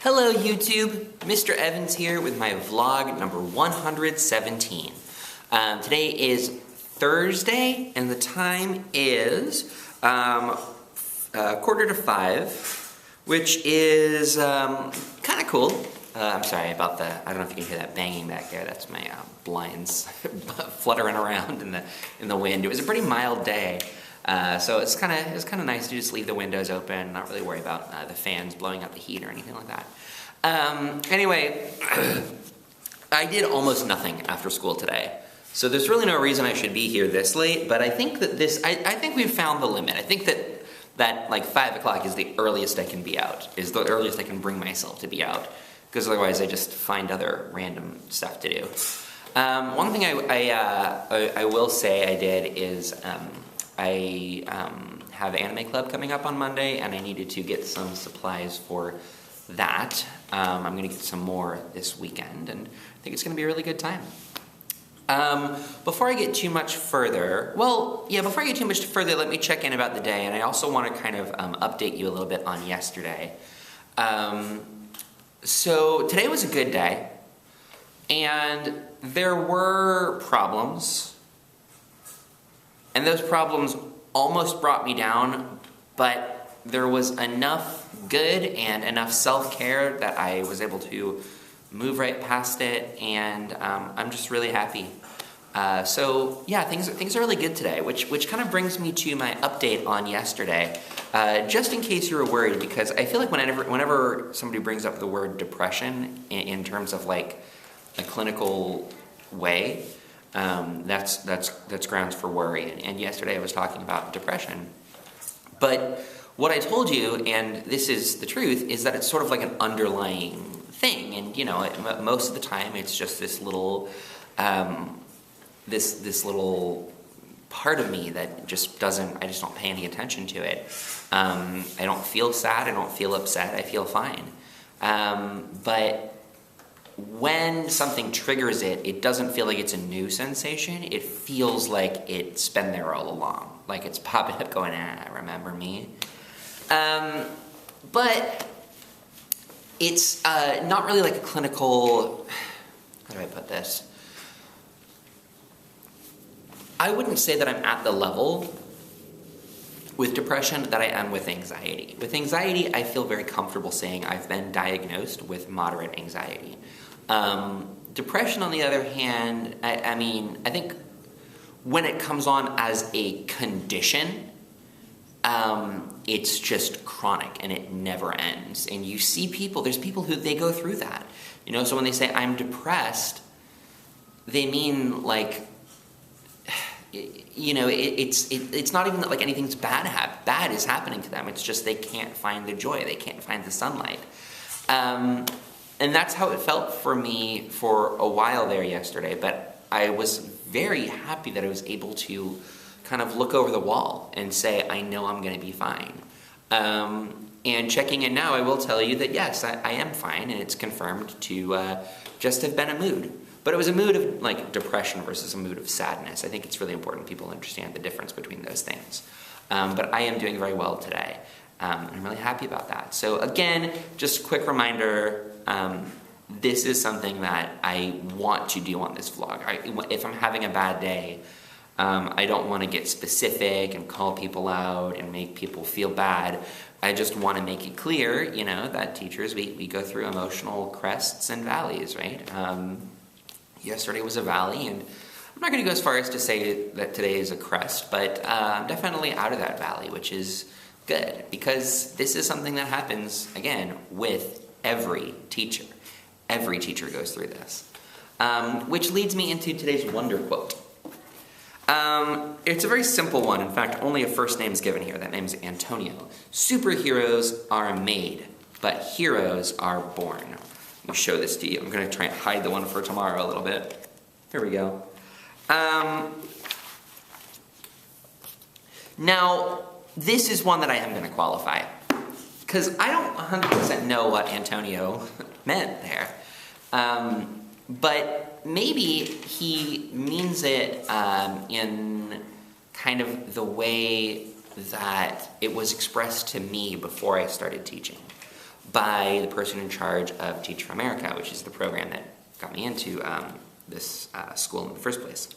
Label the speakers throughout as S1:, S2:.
S1: Hello YouTube, Mr. Evans here with my vlog number 117. Today is Thursday and the time is 4:45, which is kind of cool. I'm sorry about the, I don't know if you can hear that banging back there. That's my blinds fluttering around in the wind. It was a pretty mild day. So it's kind of nice to just leave the windows open, not really worry about the fans blowing out the heat or anything like that. Anyway, I did almost nothing after school today, so there's really no reason I should be here this late. But I think that I think we've found the limit. I think that like 5 o'clock is the earliest I can be out, is the earliest I can bring myself to be out, because otherwise I just find other random stuff to do. One thing I will say I did is. I have Anime Club coming up on Monday, and I needed to get some supplies for that. I'm going to get some more this weekend, and I think it's going to be a really good time. Before I get too much further, let me check in about the day, and I also want to kind of update you a little bit on yesterday. So today was a good day, and there were problems. And those problems almost brought me down, but there was enough good and enough self-care that I was able to move right past it, and I'm just really happy. So yeah, things are really good today, which kind of brings me to my update on yesterday. Just in case you were worried, because I feel like whenever somebody brings up the word depression in terms of like a clinical way, that's grounds for worry. And yesterday I was talking about depression. But what I told you, and this is the truth, is that it's sort of like an underlying thing. And you know, most of the time it's just this little, this little part of me that I just don't pay any attention to it. I don't feel sad, I don't feel upset, I feel fine. But when something triggers it, it doesn't feel like it's a new sensation. It feels like it's been there all along. Like it's popping up going, remember me? But it's not really like a clinical, how do I put this? I wouldn't say that I'm at the level with depression that I am with anxiety. With anxiety, I feel very comfortable saying I've been diagnosed with moderate anxiety. Depression, on the other hand, I mean, I think when it comes on as a condition, it's just chronic and it never ends. And you see people, there's people who, they go through that. You know, so when they say I'm depressed, they mean like, you know, it's not even that like anything's bad is happening to them. It's just they can't find the joy, they can't find the sunlight. And that's how it felt for me for a while there yesterday, but I was very happy that I was able to kind of look over the wall and say, I know I'm going to be fine. And checking in now, I will tell you that yes, I am fine, and it's confirmed to just have been a mood. But it was a mood of like depression versus a mood of sadness. I think it's really important people understand the difference between those things. But I am doing very well today. I'm really happy about that. So again, just a quick reminder, this is something that I want to do on this vlog. If I'm having a bad day, I don't want to get specific and call people out and make people feel bad. I just want to make it clear, you know, that teachers, we go through emotional crests and valleys, right? Yesterday was a valley, and I'm not going to go as far as to say that today is a crest, but I'm definitely out of that valley, which is good, because this is something that happens, again, with every teacher. Every teacher goes through this. Which leads me into today's wonder quote. It's a very simple one. In fact, only a first name is given here. That name's Antonio. Superheroes are made, but heroes are born. Let me show this to you. I'm going to try and hide the one for tomorrow a little bit. Here we go. Now, this is one that I am going to qualify, because I don't 100% know what Antonio meant there. But maybe he means it in kind of the way that it was expressed to me before I started teaching. by the person in charge of Teach for America, which is the program that got me into this school in the first place.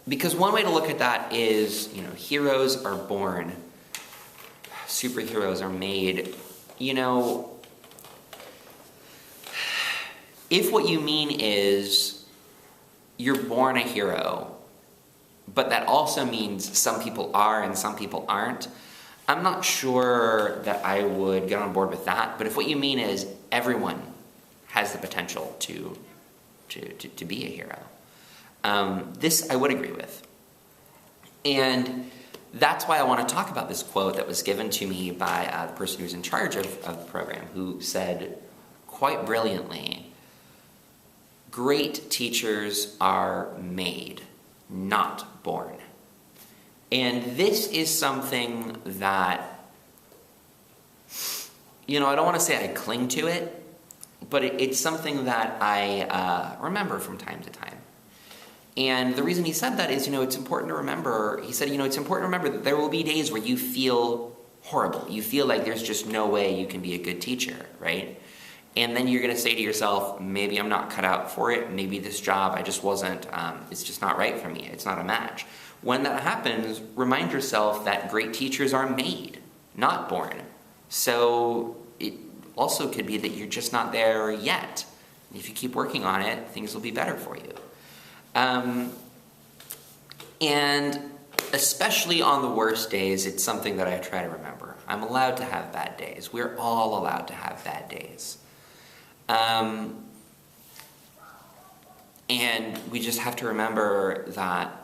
S1: Because one way to look at that is, heroes are born, superheroes are made. If what you mean is you're born a hero, but that also means some people are and some people aren't, I'm not sure that I would get on board with that. But if what you mean is everyone has the potential to be a hero, this I would agree with. And that's why I want to talk about this quote that was given to me by the person who's in charge of the program, who said quite brilliantly, "Great teachers are made, not born." And this is something that, I don't want to say I cling to it, but it's something that I remember from time to time. And the reason he said that is, it's important to remember, he said, it's important to remember that there will be days where you feel horrible. You feel like there's just no way you can be a good teacher, right? And then you're going to say to yourself, maybe I'm not cut out for it. Maybe this job, I just wasn't, it's just not right for me. It's not a match. When that happens, remind yourself that great teachers are made, not born. So it also could be that you're just not there yet. If you keep working on it, things will be better for you. And especially on the worst days, it's something that I try to remember. I'm allowed to have bad days. We're all allowed to have bad days. And we just have to remember that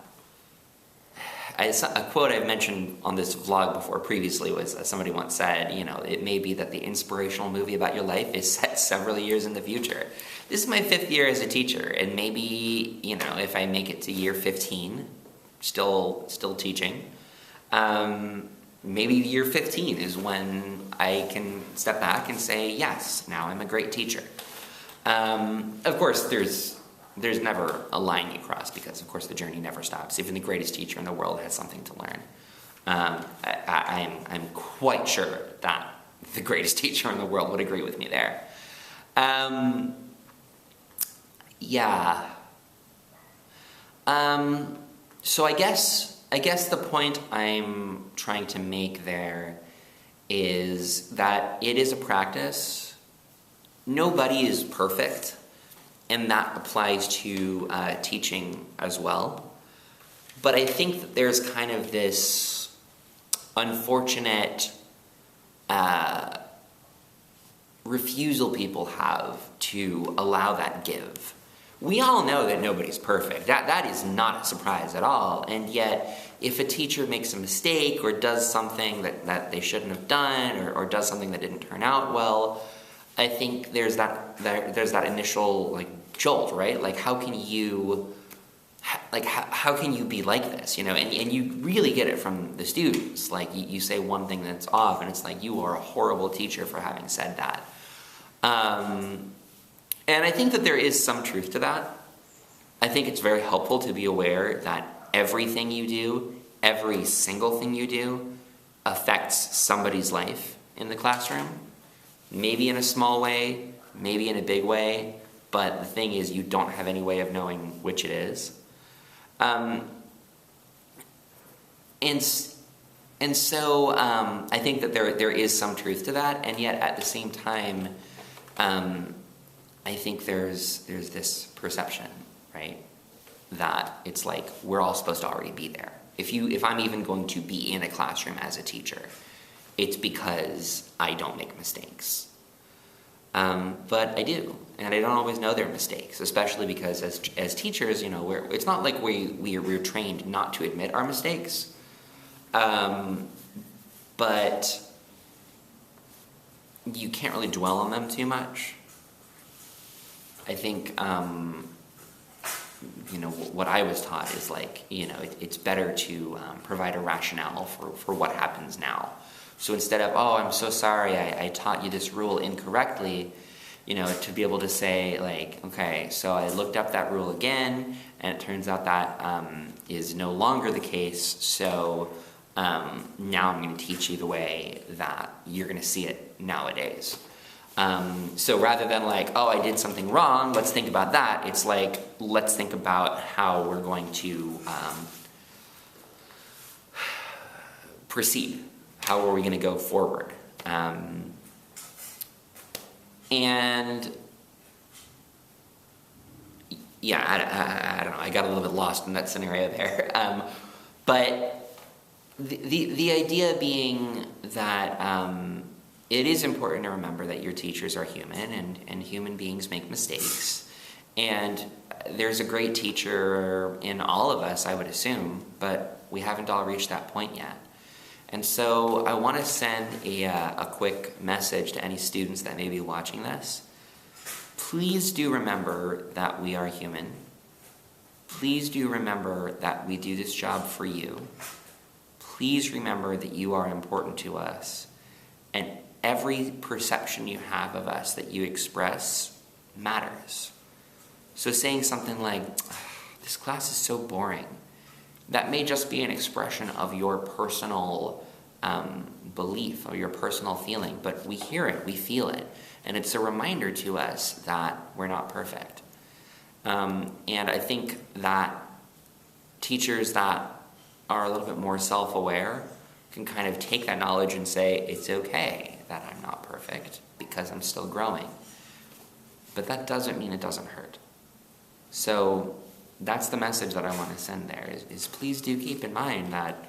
S1: a quote I've mentioned on this vlog before previously was, somebody once said, it may be that the inspirational movie about your life is set several years in the future. This is my 5th year as a teacher, and maybe, if I make it to year 15, still teaching, maybe year 15 is when I can step back and say, yes, now I'm a great teacher. Of course, there's never a line you cross, because, of course, the journey never stops. Even the greatest teacher in the world has something to learn. I'm quite sure that the greatest teacher in the world would agree with me there. So I guess the point I'm trying to make there is that it is a practice. Nobody is perfect. And that applies to teaching as well. But I think that there's kind of this unfortunate refusal people have to allow that give. We all know that nobody's perfect. That is not a surprise at all. And yet, if a teacher makes a mistake or does something that they shouldn't have done, or does something that didn't turn out well, I think there's that initial jolt, right? How can you be like this, and you really get it from the students. You say one thing that's off, and it's you are a horrible teacher for having said that. And I think that there is some truth to that. I think it's very helpful to be aware that everything you do, every single thing you do, affects somebody's life in the classroom. Maybe in a small way, maybe in a big way, but the thing is, you don't have any way of knowing which it is. And so I think that there is some truth to that, and yet at the same time, I think there's this perception, right, that it's we're all supposed to already be there. If I'm even going to be in a classroom as a teacher, it's because I don't make mistakes. But I do, and I don't always know their mistakes, especially because as teachers, it's not like we're trained not to admit our mistakes, but you can't really dwell on them too much. I think, what I was taught is it's better to provide a rationale for what happens now. So instead of, oh, I'm so sorry, I taught you this rule incorrectly, to be able to say, okay, so I looked up that rule again, and it turns out that is no longer the case, so now I'm going to teach you the way that you're going to see it nowadays. So rather than like, oh, I did something wrong, let's think about that. It's like, let's think about how we're going to proceed. How are we going to go forward? And yeah, I don't know. I got a little bit lost in that scenario there. But the idea being that it is important to remember that your teachers are human, and human beings make mistakes. And there's a great teacher in all of us, I would assume, but we haven't all reached that point yet. And so I want to send a quick message to any students that may be watching this. Please do remember that we are human. Please do remember that we do this job for you. Please remember that you are important to us. And every perception you have of us that you express matters. So saying something like, this class is so boring, that may just be an expression of your personal belief or your personal feeling, but we hear it, we feel it, and it's a reminder to us that we're not perfect. And I think that teachers that are a little bit more self-aware can kind of take that knowledge and say, it's okay that I'm not perfect because I'm still growing. But that doesn't mean it doesn't hurt. So that's the message that I want to send there, is please do keep in mind that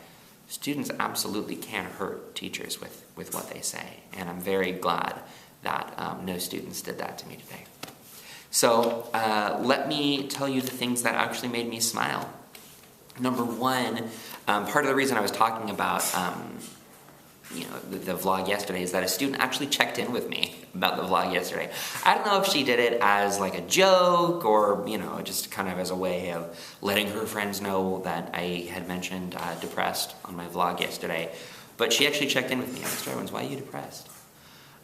S1: students absolutely can hurt teachers with what they say. And I'm very glad that no students did that to me today. So let me tell you the things that actually made me smile. Number one, part of the reason I was talking about the vlog yesterday is that a student actually checked in with me about the vlog yesterday. I don't know if she did it as like a joke or, just kind of as a way of letting her friends know that I had mentioned depressed on my vlog yesterday. But she actually checked in with me. Mr. Evans, why are you depressed?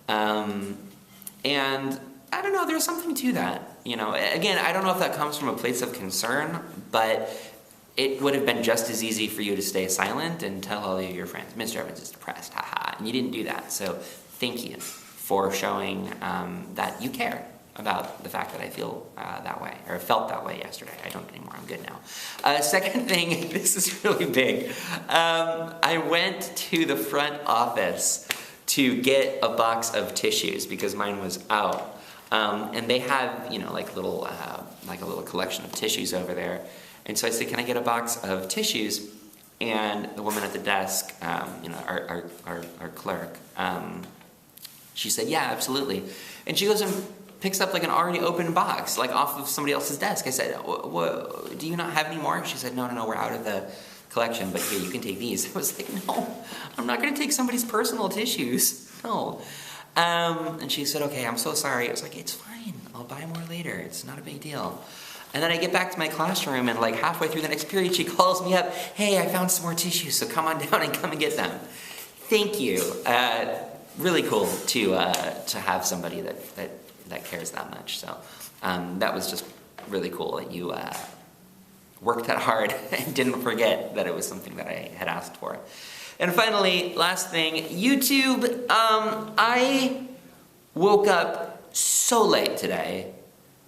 S1: And I don't know, there's something to that. Again, I don't know if that comes from a place of concern, but it would have been just as easy for you to stay silent and tell all of your friends, Mr. Evans is depressed, haha. And you didn't do that. So thank you for showing that you care about the fact that I feel that way, or felt that way yesterday. I don't anymore, I'm good now. Second thing, this is really big. I went to the front office to get a box of tissues because mine was out. And they have, like a little collection of tissues over there. And so I said, can I get a box of tissues? And the woman at the desk, our clerk, she said, yeah, absolutely. And she goes and picks up like an already open box, like off of somebody else's desk. I said, do you not have any more? She said, no, we're out of the collection, but here, you can take these. I was like, no, I'm not going to take somebody's personal tissues. No. And she said, okay, I'm so sorry. I was like, it's fine. I'll buy more later. It's not a big deal. And then I get back to my classroom, and like halfway through the next period, she calls me up, hey, I found some more tissues, so come on down and come and get them. Thank you. Really cool to have somebody that cares that much. So that was just really cool that you worked that hard and didn't forget that it was something that I had asked for. And finally, last thing, YouTube. I woke up so late today.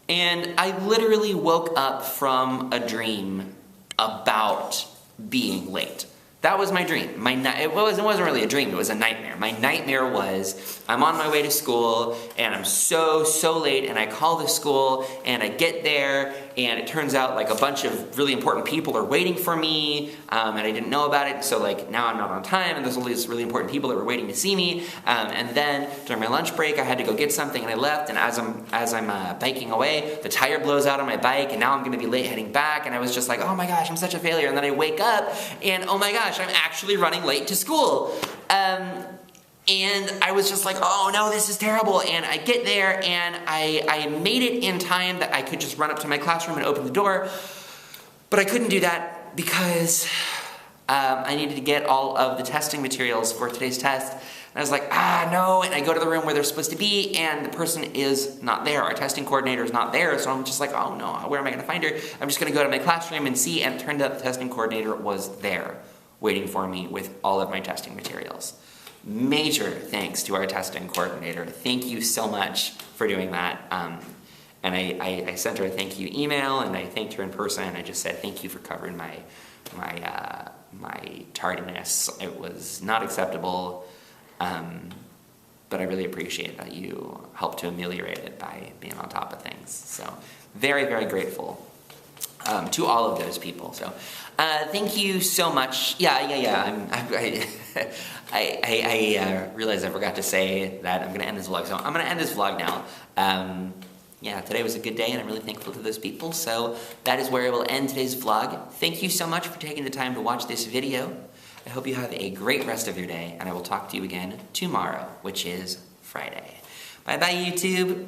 S1: And I literally woke up from a dream about being late. That was my dream. It wasn't really a dream, it was a nightmare. My nightmare was, I'm on my way to school, and I'm so late, and I call the school, and I get there, and it turns out like a bunch of really important people are waiting for me, and I didn't know about it, so like now I'm not on time, and there's all these really important people that were waiting to see me, and then during my lunch break I had to go get something, and I left, and as I'm biking away, the tire blows out on my bike, and now I'm going to be late heading back, and I was just like, oh my gosh, I'm such a failure, and then I wake up, and oh my gosh, I'm actually running late to school. And I was just like, oh no, this is terrible. And I get there, and I made it in time that I could just run up to my classroom and open the door. But I couldn't do that because I needed to get all of the testing materials for today's test. And I was like, no. And I go to the room where they're supposed to be, and the person is not there. Our testing coordinator is not there. So I'm just like, oh no, where am I going to find her? I'm just going to go to my classroom and see. And it turned out the testing coordinator was there waiting for me with all of my testing materials. Major thanks to our testing coordinator. Thank you so much for doing that. And I sent her a thank you email, and I thanked her in person, and I just said thank you for covering my tardiness. It was not acceptable, but I really appreciate that you helped to ameliorate it by being on top of things. So very, very grateful to all of those people. So thank you so much. I realized I forgot to say that I'm going to end this vlog. So I'm going to end this vlog now. Today was a good day, and I'm really thankful to those people. So that is where I will end today's vlog. Thank you so much for taking the time to watch this video. I hope you have a great rest of your day, and I will talk to you again tomorrow, which is Friday. Bye-bye, YouTube.